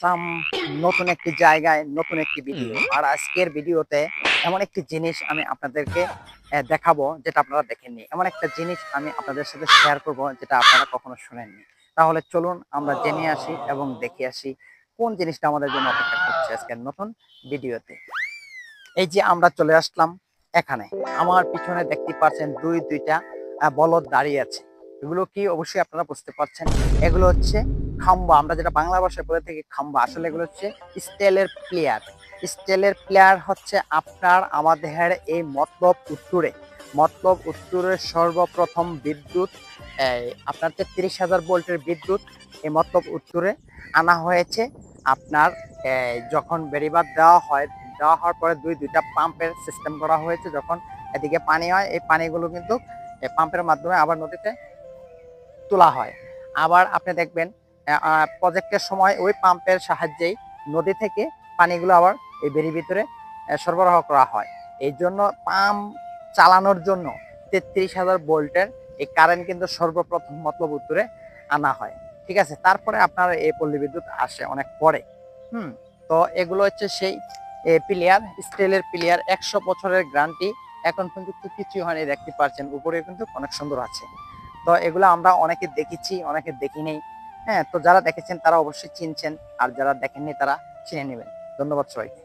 আসলাম নতুন একটি জায়গায়, নতুন একটি ভিডিও। আর আজকের ভিডিওতে এমন একটি জিনিস আমি আপনাদেরকে দেখাবো যেটা আপনারা দেখেননি। এমন একটা জিনিস আমি আপনাদের সাথে শেয়ার করব যেটা আপনারা কখনো শুনেননি। তাহলে চলুন আমরা জেনে আসি এবং দেখে আসি কোন জিনিসটা আমাদের জন্য অপেক্ষা করছে আজকের নতুন ভিডিওতে। এই যে আমরা চলে আসলাম এখানে। আমার পিছনে দেখতে পাচ্ছেন দুইটা বলদ দাঁড়িয়ে আছে। এগুলো কি অবশ্যই আপনারা বুঝতে পারছেন। এগুলো হচ্ছে খাম্বা, আমরা যেটা বাংলা ভাষায় বলে থাকি খাম্বা, আসলে এগুলো হচ্ছে স্টিলের প্লেয়ার। স্টিলের প্লেয়ার হচ্ছে আপনার আমাদের এই মতলব উত্তরের সর্বপ্রথম বিদ্যুৎ আপনার 33,000 ভোল্টের বিদ্যুৎ এই মতলব উত্তরে আনা হয়েছে। আপনার যখন বেড়িবাঁধ দেওয়া হওয়ার পরে দুইটা পাম্পের সিস্টেম করা হয়েছে। যখন এদিকে পানি হয়, এই পানিগুলো কিন্তু পাম্পের মাধ্যমে আবার নদীতে তোলা হয়। আবার আপনি দেখবেন প্রজেক্টের সময় ওই পাম্পের সাহায্যেই নদী থেকে পানিগুলো আবার এই বেড়ির ভিতরে সরবরাহ করা হয়। এই জন্য পাম্প চালানোর জন্য 33,000 ভোল্টের এই কারেন্ট কিন্তু সর্বপ্রথম মতলব উত্তরে আনা হয়। ঠিক আছে, তারপরে আপনার এই পল্লী বিদ্যুৎ আসে অনেক পরে। তো এগুলো হচ্ছে সেই প্লেয়ার, স্টিলের প্লেয়ার, 100 বছরের গ্যারান্টি। এখন কিন্তু কিছু হয়নি, দেখতে পাচ্ছেন উপরে কিন্তু অনেক সুন্দর আছে। তো এগুলো আমরা অনেকে দেখেছি, অনেকে দেখি নেই। হ্যাঁ, তো যারা দেখেছেন তারা অবশ্যই চিনছেন, আর যারা দেখেননি তারা চিনে নেবেন। ধন্যবাদ সবাইকে।